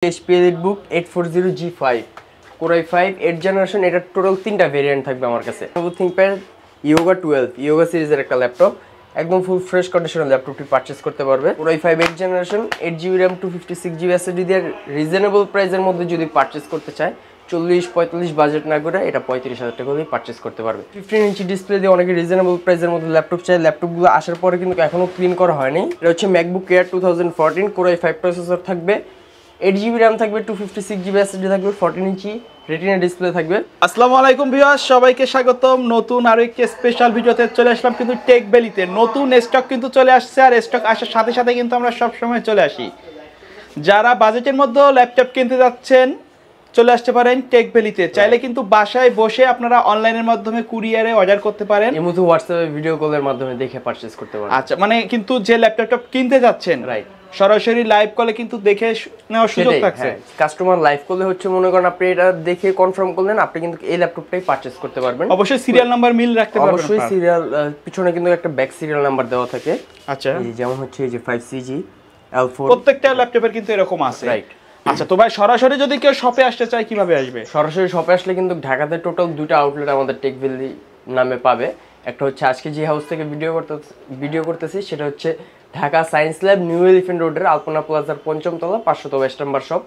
HP EliteBook 840 G5 Core i5 8th generation এটা total তিনটা variant থাকবে আমার কাছে। ThinkPad Yoga 12 Yoga সিরিজের একটা ল্যাপটপ, একদম ফুল ফ্রেশ কন্ডিশনের ল্যাপটপটি পারচেজ করতে পারবে। Core i5 8th generation 8GB RAM 256GB SSD দিয়ে রিজনেবল প্রাইসের মধ্যে যদি পারচেজ করতে চায় 40-45 বাজেট না করে এটা 35,000 টাকা হলেই পারচেজ করতে পারবে। 15 ইঞ্চি ডিসপ্লে দিয়ে অনেকে রিজনেবল প্রাইসের মধ্যে ল্যাপটপ চায়। ল্যাপটপগুলো আসার পরে কিন্তু এখনো ক্লিন করা হয়নি। এটা হচ্ছে MacBook Air 2014 Core i5 processor থাকবে, 8GB RAM থাকবে, 256GB SSD থাকবে, 14 ইঞ্চি রেটিনা ডিসপ্লে থাকবে। আসসালামু আলাইকুম ভিউয়ার্স, সবাইকে স্বাগতম নতুন আরো একটি স্পেশাল ভিডিওতে চলে আসলাম কিন্তু টেক ভ্যালিতে। নতুন স্টক কিন্তু চলে আসছে, আর স্টক আসার সাথে সাথে কিন্তু আমরা সব সময় চলে আসি। যারা বাজেটের মধ্যে ল্যাপটপ কিনতে যাচ্ছেন চলে আসতে পারেন টেক ভ্যালিতে। চাইলে কিন্তু বাসায় বসে আপনারা অনলাইনের মাধ্যমে কুরিয়ারে অর্ডার করতে পারেন, এর মধ্যে হোয়াটসঅ্যাপে ভিডিও কলের মাধ্যমে দেখে পারচেজ করতে পারেন। আচ্ছা, মানে কিন্তু যে ল্যাপটপটা কিনতে যাচ্ছেন রাইট, সরাসরি লাইভ কলে কিন্তু দেখে নেওয়ার সুযোগ থাকছে। কাস্টমার লাইভ কলে হচ্ছে মনে করেন আপনি এটা দেখে কনফার্ম করলেন, আপনি কিন্তু এই ল্যাপটপটাই পারচেজ করতে পারবেন। অবশ্যই সিরিয়াল নাম্বার মিল রাখতে পারবেন। অবশ্যই সিরিয়াল পিছনে কিন্তু একটা ব্যাক সিরিয়াল নাম্বার দেওয়া থাকে। আচ্ছা, এই যেমন হচ্ছে এই যে 5CG L4 প্রত্যেকটা ল্যাপটপের কিন্তু এরকম আছে। রাইট। আচ্ছা, তো ভাই সরাসরি যদি কেউ শপে আসতে চায় কিভাবে আসবে? সরাসরি শপে আসলে কিন্তু ঢাকাতে টোটাল দুটো আউটলেট আমাদের টেক ভ্যালি নামে পাবে। একটা হচ্ছে আজকে যে হাউস থেকে ভিডিও করতেছি সেটা হচ্ছে Dhaka science lab new elephant রোডের আলপনা প্লাজার 5ম তলা 500 ওয়েস্ট নাম্বার শপ।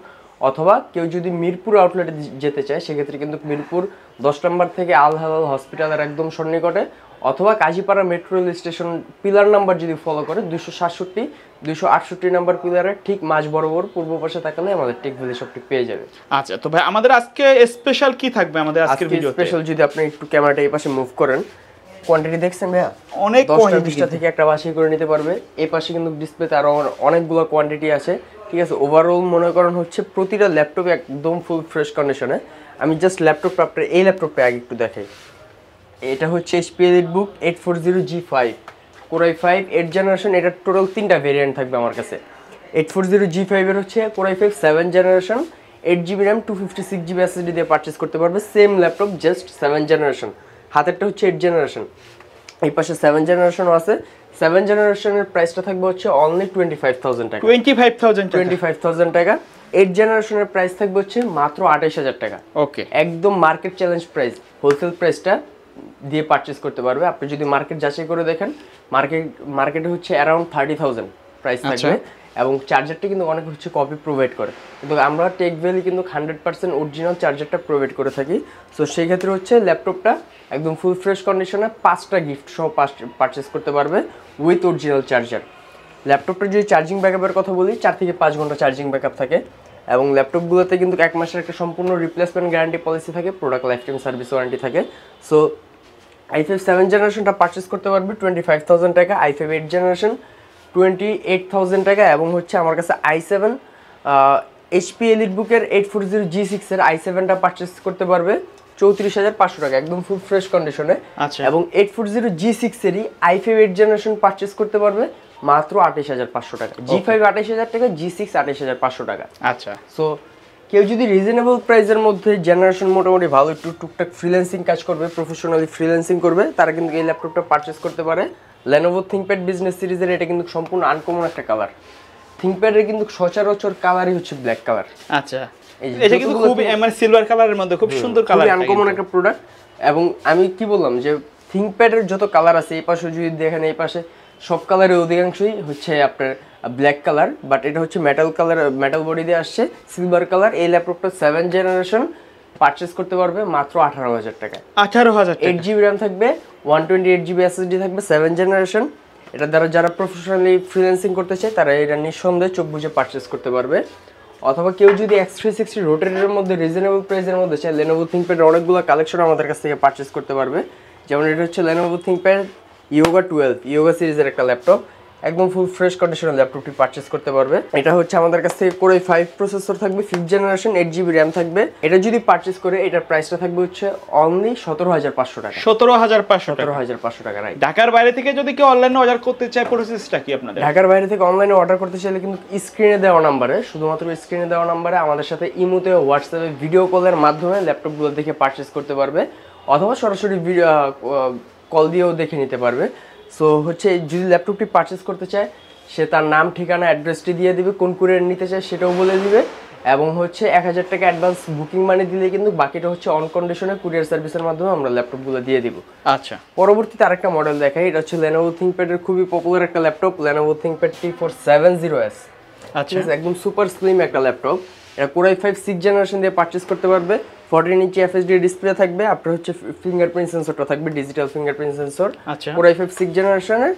অথবা কেউ যদি মিরপুর আউটলেটে যেতে চায় সেক্ষেত্রে কিন্তু মিরপুর 10 নম্বর থেকে আল হালাল হসপিটালের একদম সন্নিকটে, অথবা Kazipara metro rail station pillar number যদি ফলো করে 267-268 নাম্বার পিলারের ঠিক মাঝ বরাবর পূর্ব পাশে তাকালে আমাদের টেক ভ্যালি শপটি পেয়ে যাবে। আচ্ছা, তো ভাই আমাদের আজকে স্পেশাল কি থাকবে আমাদের আজকের ভিডিওতে? স্পেশাল যদি আপনি একটু ক্যামেরাটা এই পাশে মুভ করেন, কোয়ান্টিটি দেখছেন ভাইয়া? অনেক কোয়ান্টিটি থেকে একটা বাছাই করে নিতে পারবে। এই পাশে কিন্তু ডিসপ্লেতে আরো অনেকগুলো কোয়ান্টিটি আছে, ঠিক আছে। ওভারঅল মনে করেন হচ্ছে প্রতিটা ল্যাপটপ একদম ফুল ফ্রেশ কন্ডিশনে। আমি জাস্ট ল্যাপটপটা আপনার এই ল্যাপটপটা আগে একটু দেখাই। এটা হচ্ছে HP EliteBook 840 G5 Core i5 8th generation, এটা টোটাল তিনটা ভেরিয়েন্ট থাকবে আমার কাছে। 840 G5 এর হচ্ছে Core i5 7th generation 8GB RAM 256GB SSD দিয়ে পারচেজ করতে পারবে। Same laptop, just 7th generation। হাতেরটা হচ্ছে 8th generation, এই পাশে 7th generation আছে। 7th generation এর প্রাইসটা থাকবে হচ্ছে অনলি 25,000 টাকা। 25,000 টাকা। 8th generation এর প্রাইস থাকবে হচ্ছে মাত্র 28,000 টাকা। ওকে, একদম মার্কেট চ্যালেঞ্জ প্রাইস, হোলসেল প্রাইসটা দিয়ে পারচেজ করতে পারবে। আপনি যদি মার্কেট যাচাই করে দেখেন, মার্কেটে হচ্ছে অ্যারাউন্ড 30,000 প্রাইস থাকবে। এবং চার্জারটা কিন্তু অনেক হচ্ছে কপি প্রোভাইড করে, কিন্তু আমরা টেক ভ্যালি কিন্তু 100% অরিজিনাল চার্জারটা প্রোভাইড করে থাকি। সো সেই ক্ষেত্রে হচ্ছে ল্যাপটপটা একদম ফুল ফ্রেশ কন্ডিশনে 5টা গিফট সহ পারচেজ করতে পারবে উইথ অরিজিনাল চার্জার। ল্যাপটপটার যদি চার্জিং ব্যাকআপের কথা বলি, 4 থেকে 5 ঘন্টা চার্জিং ব্যাকআপ থাকে। এবং ল্যাপটপগুলোতে কিন্তু 1 মাসের একটা সম্পূর্ণ রিপ্লেসমেন্ট গ্যারান্টি পলিসি থাকে, product life time service warranty থাকে। সো i5 7th generation পারচেজ করতে পারবে 25,000 টাকা, i5 8th generation 28,000 টাকা। এবং হচ্ছে আমার কাছে i7 HP EliteBook এর 840 G6 এর i7টা পারচেজ করতে পারবে 34,500 টাকা, একদম ফুল ফ্রেশ কন্ডিশনে। আচ্ছা, এবং 840 G6 এরই i5 8th generation পারচেজ করতে পারবে মাত্র 28,500 টাকা। G5 28,000 টাকা, G6 28,500 টাকা। আচ্ছা, সো কেউ যদি রিজনেবল প্রাইসের মধ্যে জেনারেশন মোটামুটি ভালো একটু টুকটাক ফ্রিল্যান্সিং কাজ করবে, প্রফেশনালি ফ্রিল্যান্সিং করবে, তারা কিন্তু এই ল্যাপটপটা পারচেজ করতে পারে। Lenovo ThinkPad বিজনেস সিরিজের এটা কিন্তু সম্পূর্ণ আনকমন একটা কালার। ThinkPad এর কিন্তু সচরাচর কালারই হচ্ছে ব্ল্যাক কালার। আচ্ছা, এটা কিন্তু খুব মানে সিলভার কালারের মধ্যে খুব সুন্দর কালার, আনকমন একটা প্রোডাক্ট। এবং আমি কি বললাম যে ThinkPad এর যত কালার আছে, এই পাশে যদি দেখেন, এই পাশে সব কালারের অধিকাংশই হচ্ছে আপনার ব্ল্যাক কালার, বাট এটা হচ্ছে মেটাল কালার, মেটাল বডি দিয়ে আসছে, সিলভার কালার। এই ল্যাপটপটা 7th generation পারচেজ করতে পারবে মাত্র 18,000 টাকা। 18,000 টাকা। 8GB RAM থাকবে, 128GB SSD থাকবে, 7th generation। এটা দ্বারা যারা প্রফেশনালি ফ্রিল্যান্সিং করতে চায় তারা এটা নিঃসন্দেহে চোখ বুঝে পারচেজ করতে পারবে। অথবা কেউ যদি X360 রোটেটের মধ্যে রিজনেবল প্রাইসের মধ্যে চায়, Lenovo ThinkPad অনেকগুলো কালেকশন আমাদের কাছ থেকে পারচেজ করতে পারবে। যেমন এটা হচ্ছে Lenovo ThinkPad Yoga 12 Yoga সিরিজের একটা ল্যাপটপ, একদম ফুল ফ্রেশ কন্ডিশনের ল্যাপটপটি পারচেজ করতে পারবে। এটা হচ্ছে আমাদের কাছ থেকে Core i5 প্রসেসর থাকবে, 5th generation 8GB RAM থাকবে। এটা যদি পারচেজ করে এটার প্রাইসটা থাকবে হচ্ছে অনলি 17,500 টাকা। 17,500 টাকা, রাইট। ঢাকার বাইরে থেকে যদি কেউ অনলাইনে অর্ডার করতে চায় প্রসেসটা কি আপনাদের? ঢাকার বাইরে থেকে অনলাইনে অর্ডার করতে চাইলে কিন্তু স্ক্রিনে দেওয়া নাম্বারে, শুধুমাত্র স্ক্রিনে দেওয়া নাম্বারে আমাদের সাথে ইমোতে হোয়াটসঅ্যাপে ভিডিও কলের মাধ্যমে ল্যাপটপগুলো দেখে পারচেজ করতে পারবে, অথবা সরাসরি কল দিয়েও দেখে নিতে পারবে। সো হচ্ছে যদি ল্যাপটপটি পারচেজ করতে চায়, সে তার নাম, ঠিকানা, অ্যাড্রেসটি দিয়ে দিবে, কোন কুরিয়ার নিতে চায় সেটাও বলে দিবে। এবং হচ্ছে 1000 টাকা অ্যাডভান্স বুকিং মানি দিলে কিন্তু বাকিটা হচ্ছে অন কন্ডিশনে কুরিয়ার সার্ভিসের মাধ্যমে আমরা ল্যাপটপগুলো দিয়ে দিব। আচ্ছা, পরবর্তীতে আরেকটা মডেল দেখাই, এটা হচ্ছে Lenovo ThinkPad এর খুবই পপুলার একটা ল্যাপটপ, Lenovo ThinkPad T470S। আচ্ছা, একদম সুপার স্লিম একটা ল্যাপটপ। এটা Core i5 6th জেনারেশন দিয়ে পারচেজ করতে পারবে। 14 ইঞ্চি FHD ডিসপ্লে থাকবে, আপনার হচ্ছে ফিঙ্গারপ্রিন্ট সেন্সরটা থাকবে, ডিজিটাল ফিঙ্গারপ্রিন্ট সেন্সর। আচ্ছা, Core i5 6th জেনারেশনের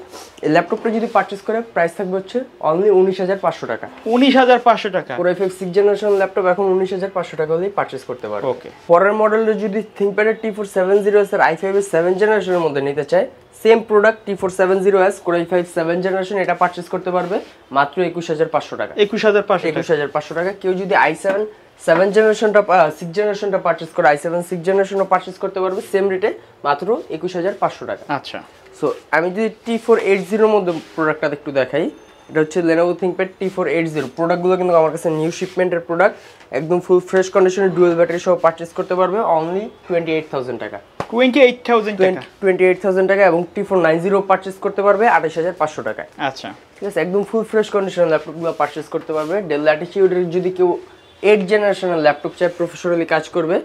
এই ল্যাপটপটা যদি পারচেজ করে প্রাইস থাকবে হচ্ছে অনলি 19,500 টাকা। 19,500 টাকা। Core i5 6th generation laptop এখন 19,500 টাকা হলেই পারচেজ করতে পারবে। ওকে। পরের মডেলটা যদি ThinkPad এর T470S এর i5 এর 7th জেনারেশনের মধ্যে নিতে চায়, same product T470S Core i5 7th generation, এটা পারচেজ করতে পারবে মাত্র 21,500 টাকা। 21,500 টাকা। কেউ যদি i7 7th জেনারেশনটা 6th জেনারেশনটা পারচেজ করে i7 6th জেনারেশনও পারচেজ করতে পারবে সেম রেটে মাত্র 21,500 টাকা। আচ্ছা, সো আমি যদি T480 এর মধ্যে প্রোডাক্টটা একটু দেখাই, এটা হচ্ছে Lenovo ThinkPad T480। প্রোডাক্টগুলো কিন্তু আমার কাছে নিউ শিপমেন্টের প্রোডাক্ট, একদম ফুল ফ্রেশ কন্ডিশনে ডুয়াল ব্যাটারি সহ পারচেজ করতে পারবে অনলি 28,000 টাকা। 28,000 টাকা। এবং T490 পারচেজ করতে পারবে 28,500 টাকায়। আচ্ছা, ঠিক আছে, একদম ফুল ফ্রেশ কন্ডিশনের ল্যাপটপগুলো পারচেজ করতে পারবে। ডেল ল্যাটিটিউডের যদি কেউ 8th জেনারেশনের ল্যাপটপ চায় প্রফেশনালি কাজ করবে,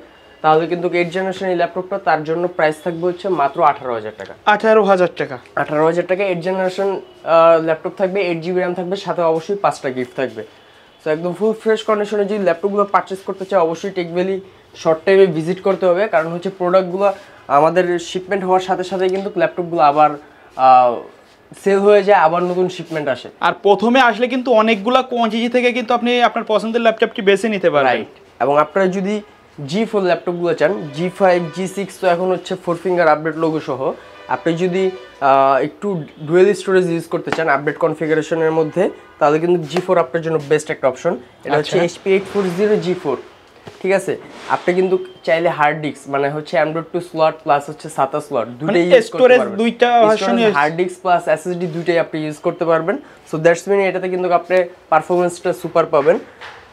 তাহলে কিন্তু 8th জেনারেশনের ল্যাপটপটা তার জন্য প্রাইস থাকবে হচ্ছে মাত্র 18,000 টাকা। 18,000 টাকা। 18,000 টাকা 8th জেনারেশন ল্যাপটপ থাকবে, 8GB র্যাম থাকবে, সাথে অবশ্যই 5টা গিফট থাকবে। সো একদম ফুল ফ্রেশ কন্ডিশনে যদি ল্যাপটপগুলো পারচেজ করতে চায় অবশ্যই টেক ভ্যালি শর্ট টাইমে ভিজিট করতে হবে, কারণ হচ্ছে প্রোডাক্টগুলো আমাদের শিপমেন্ট হওয়ার সাথে সাথে কিন্তু ল্যাপটপগুলো আবার সেল হয়ে যায়, আবার নতুন শিপমেন্ট আসে। আর প্রথমে আসলে কিন্তু অনেকগুলা কোয়ান্টিটি থেকে কিন্তু আপনি আপনার পছন্দের ল্যাপটপটি বেছে নিতে পারবেন। রাইট। এবং আপনারা যদি G4 ল্যাপটপগুলো চান, G5 G6 তো এখন হচ্ছে 4 ফিঙ্গার আপডেট লোগো সহ, আপনি যদি একটু ডুয়েল স্টোরেজ ইউজ করতে চান আপডেট কনফিগারেশনের মধ্যে, তাহলে কিন্তু G4 আপনার জন্য বেস্ট একটা অপশন। এটা হচ্ছে HP 840 G4। ঠিক আছে, আপনি কিন্তু চাইলে হার্ড ডিস্ক মানে হচ্ছে Android 2 স্লট প্লাস হচ্ছে SATA স্লট দুটোই ইউজ করতে পারবেন। স্টোরেজ দুইটা ভার্সনই, হার্ড ডিস্ক প্লাস SSD দুটোই আপনি ইউজ করতে পারবেন। সো দ্যাটস মিন এটাতে কিন্তু আপনি পারফরম্যান্সটা সুপার পাবেন।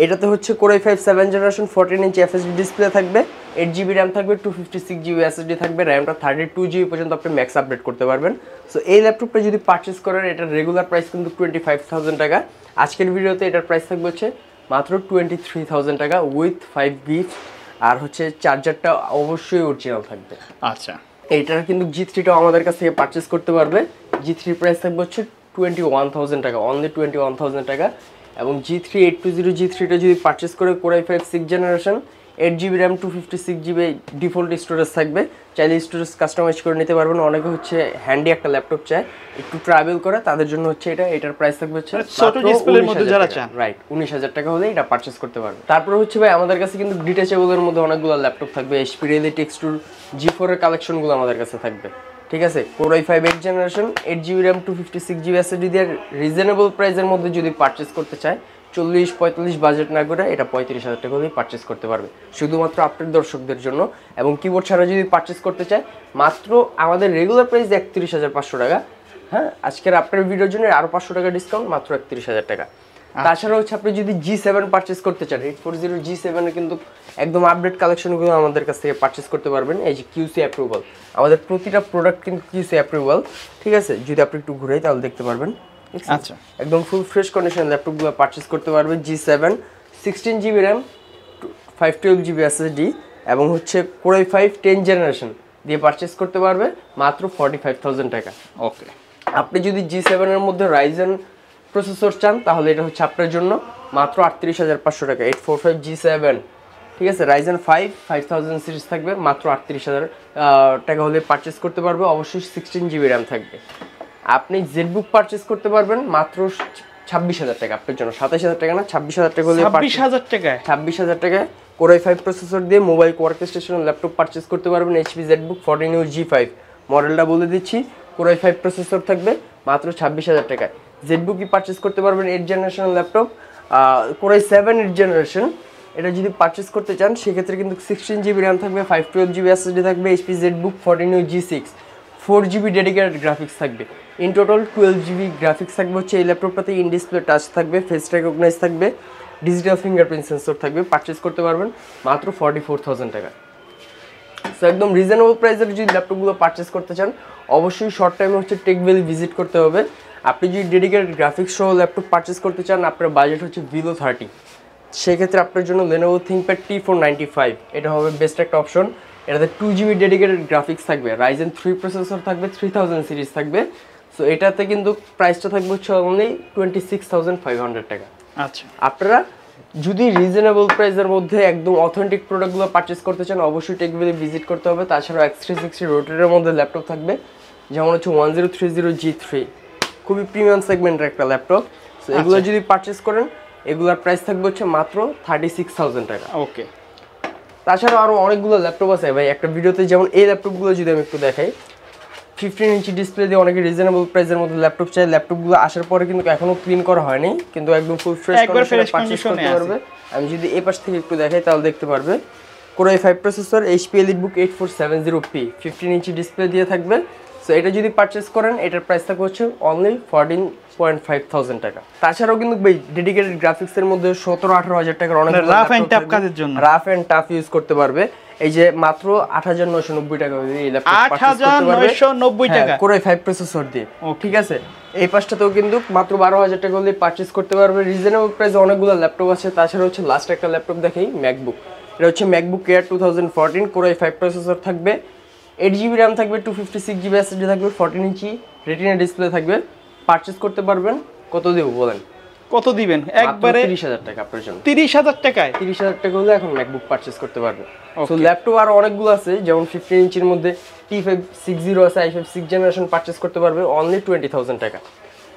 এটাতে হচ্ছে Core i5 7th জেনারেশন 14 ইঞ্চি FHD ডিসপ্লে থাকবে, 8GB র্যাম থাকবে, 256GB SSD থাকবে, র্যামটা 32GB পর্যন্ত আপনি ম্যাক্স আপডেট করতে পারবেন। সো এই ল্যাপটপটা যদি পারচেজ করেন এটার রেগুলার প্রাইস কিন্তু 25,000 টাকা। আজকের ভিডিওতে এটার প্রাইস থাকবে হচ্ছে মাত্র 23,000 টাকা উইথ 5 গিফট, আর হচ্ছে চার্জারটা অবশ্যই অরিজিনাল থাকবে। আচ্ছা, এইটার কিন্তু G3টাও আমাদের কাছ থেকে পারচেজ করতে পারবে। G3 প্রাইস থাকবে হচ্ছে 21,000 টাকা, অনলি 21,000 টাকা। এবং G3 820 G3টা যদি পারচেজ করে Core i5 6th generation, 8GB RAM, 256GB default storage থাকবে, চাইলে স্টোরেজ কাস্টমাইজ করে নিতে পারবেন। অনেকে হচ্ছে হ্যান্ডি একটা ল্যাপটপ চায়, একটু ট্রাভেল করে, তাদের জন্য হচ্ছে এটার প্রাইস থাকবে হচ্ছে ছোট ডিসপ্লের মধ্যে যারা চান, রাইট 19,000 টাকা হলে এটা পারচেজ করতে পারবে। তারপর হচ্ছে ভাই আমাদের কাছে কিন্তু ডিটাচেবলের মধ্যে অনেকগুলো ল্যাপটপ থাকবে, HP Reality X2 G4 এর কালেকশনগুলো আমাদের কাছে থাকবে। ঠিক আছে, Core i5 8th generation, 8GB RAM, 256GB SSD দিয়ে রিজনেবল প্রাইসের মধ্যে যদি পারচেজ করতে চায়, 40-45 বাজেট না করে এটা 35,000 টাকা হলেই পারচেজ করতে পারবে, শুধুমাত্র আপনার দর্শকদের জন্য। এবং কিবোর্ড ছাড়া যদি পারচেজ করতে চায় মাত্র আমাদের রেগুলার প্রাইস 31,500 টাকা। হ্যাঁ, আজকের আপনার ভিডিওর জন্য আরও 500 টাকা ডিসকাউন্ট, মাত্র 31,000 টাকা। তাছাড়া হচ্ছে আপনি যদি G7 পারচেজ করতে চান, 840 G7 এর কিন্তু একদম আপডেট কালেকশনগুলো আমাদের কাছ থেকে পারচেজ করতে পারবেন। এই যে QC অ্যাপ্রুভাল, আমাদের প্রতিটা প্রোডাক্ট কিন্তু QC অ্যাপ্রুভাল। ঠিক আছে, যদি আপনি একটু ঘুরাই তাহলে দেখতে পারবেন। আচ্ছা, একদম ফুল ফ্রেশ কন্ডিশন ল্যাপটপগুলো পারচেজ করতে পারবে। G7 16GB RAM, 512GB SSD এবং হচ্ছে Core i5 10th জেনারেশন দিয়ে পারচেজ করতে পারবে মাত্র 45,000 টাকা। ওকে। আপনি যদি G7 এর মধ্যে Ryzen প্রসেসর চান তাহলে এটা হচ্ছে আপনার জন্য মাত্র 38,500 টাকা, 845 G7। ঠিক আছে, Ryzen 5 5000 সিরিজ থাকবে, মাত্র 38,000 টাকা হলে পারচেজ করতে পারবে। অবশ্যই 16GB র্যাম থাকবে। আপনি জেটবুক পারচেজ করতে পারবেন মাত্র 26,000 টাকা, আপনার জন্য 27,000 টাকা না, 26,000 টাকা হলে 26,000 টাকায় 26,000 টাকায় Core i5 প্রসেসর দিয়ে মোবাইল ওয়ার্কস্টেশন ল্যাপটপ পারচেজ করতে পারবেন। HP জেটবুক 14U G5 মডেলটা বলে দিচ্ছি, Core i5 প্রসেসর থাকবে মাত্র 26,000 টাকায়। জেটবুকই পারচেজ করতে পারবেন 8th generation laptop, Core i7 8th generation. এটা যদি পারচেজ করতে চান সেক্ষেত্রে কিন্তু 16GB র্যাম থাকবে, 512GB SSD থাকবে, HP Jetbook 14U G6, 4GB dedicated graphics থাকবে। ইন টোটাল 12GB গ্রাফিক্স থাকবে হচ্ছে এই ল্যাপটপটাতে। ইন ডিসপ্লে টাচ থাকবে, ফেস রেকগনাইজ থাকবে, ডিজিটাল ফিঙ্গারপ্রিন্ট সেন্সর থাকবে। পারচেজ করতে পারবেন মাত্র 44,000 টাকা। সো একদম রিজনেবল প্রাইসের যদি ল্যাপটপগুলো পারচেজ করতে চান অবশ্যই শর্ট টাইমে হচ্ছে টেক ভ্যালি ভিজিট করতে হবে। আপনি যদি ডেডিকেটেড গ্রাফিক্স সহ ল্যাপটপ পারচেজ করতে চান আপনার বাজেট হচ্ছে বিলো 30, সেক্ষেত্রে আপনার জন্য Lenovo ThinkPad T495 এটা হবে বেস্ট একটা অপশন। এটাতে 2GB ডেডিকেটেড গ্রাফিক্স থাকবে, Ryzen 3 প্রসেসর থাকবে, 3000 সিরিজ থাকবে। সো এটাতে কিন্তু প্রাইসটা থাকবে হচ্ছে অনলি 26,500 টাকা। আচ্ছা, আপনারা যদি রিজনেবল প্রাইসের মধ্যে একদম অথেন্টিক প্রোডাক্টগুলো পারচেস করতে চান অবশ্যই টেকভ্যালি ভিজিট করতে হবে। তাছাড়াও X360 রোটেটের মধ্যে ল্যাপটপ থাকবে, যেমন হচ্ছে 1030G3, খুবই প্রিমিয়াম সেগমেন্টের একটা ল্যাপটপ। সো এগুলো যদি পারচেস করেন এগুলোর প্রাইস থাকবে হচ্ছে মাত্র 36,000 টাকা। ওকে। তাছাড়াও আরও অনেকগুলো ল্যাপটপ আছে ভাই একটা ভিডিওতে, যেমন এই ল্যাপটপগুলো যদি আমি একটু দেখাই, 15 ইঞ্চি ডিসপ্লে দিয়ে অনেকে রিজনেবল প্রাইসের মধ্যে ল্যাপটপ চাই। ল্যাপটপগুলো আসার পরে কিন্তু এখনো ক্লিন করা হয়নি, কিন্তু একদম ফুল ফ্রেশ পারচেস করতে পারবে। আমি যদি এই পাশ থেকে একটু দেখাই তাহলে দেখতে পারবে Core i5 processor, HP EliteBook 8470p, 15 inch display দিয়ে থাকবে। সো এটা যদি পারচেস করেন এটার প্রাইস থাকবে হচ্ছে অনলি 14,500 টাকা। তাছাড়াও কিন্তু ভাই ডেডিকেটেড গ্রাফিক্সের মধ্যে 17-18 হাজার টাকার অনেক রাফ এন্ড টাফ কাজের জন্য রাফ এন্ড টাফ ইউজ করতে পারবে। এই যে মাত্র 8,990 টাকা এই ল্যাপটপ পারচেস করতে পারবে 8,990 টাকা Core i5 প্রসেসর দিয়ে। ঠিক আছে, এই পাশটাতেও কিন্তু মাত্র 12,000 টাকা হলে পারচেস করতে পারবে। রিজনেবল প্রাইসে অনেকগুলো ল্যাপটপ আছে। তাছাড়া হচ্ছে লাস্ট একটা ল্যাপটপ দেখাই, ম্যাকবুক। এটা হচ্ছে MacBook air 2014, Core i5 processor থাকবে, 8GB র্যাম থাকবে, 256GB SSD থাকবে, 14 ইঞ্চি রেটিনা ডিসপ্লে থাকবে। পারচেস করতে পারবেন কত দেব বলেন? কত দিবেন? একবারে 30,000 টাকা আপনার জন্য। 30,000 টাকায়? 30,000 টাকা হলে এখন ম্যাকবুক পারচেস করতে পারবে। সো ল্যাপটপ আরো অনেকগুলো আছে, যেমন 15 ইঞ্চির মধ্যে T560 আছে, i5 6th জেনারেশন পারচেস করতে পারবে অনলি 20,000 টাকা।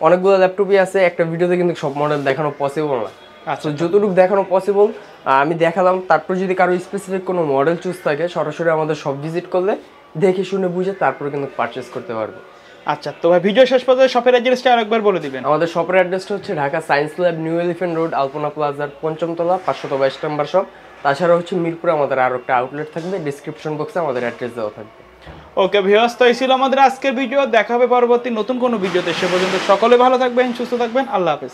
অনেকগুলো ল্যাপটপই আছে, একটা ভিডিওতে কিন্তু সব মডেল দেখানো পসিবল না। আচ্ছা, যতটুকু দেখানো পসিবল আমি দেখালাম। তারপর যদি কারো স্পেসিফিক কোনো মডেল চুজ থাকে সরাসরি আমাদের সব ভিজিট করলে দেখে শুনে বুঝে তারপরে কিন্তু পারচেস করতে পারবে। আচ্ছা, তো ভাই ভিডিও শেষ পর্যন্ত শপের অ্যাড্রেসটা আরেকবার বলে দিবেন। আমাদের শপের অ্যাড্রেসটা হচ্ছে Dhaka science lab, new Elephant road, Alpana প্লাজার 5ম তলা, 522 নম্বর শপ। তাছাড়া হচ্ছে মিরপুরে আমাদের আরও একটা আউটলেট থাকবে, ডিসক্রিপশন বক্সে আমাদের অ্যাড্রেস দেওয়া থাকবে। ওকে ভিউয়ার্স, তো এই ছিল আমাদের আজকের ভিডিও। দেখা হবে পরবর্তী নতুন কোনো ভিডিওতে। সে পর্যন্ত সকলে ভালো থাকবেন, সুস্থ থাকবেন। আল্লাহ হাফেজ।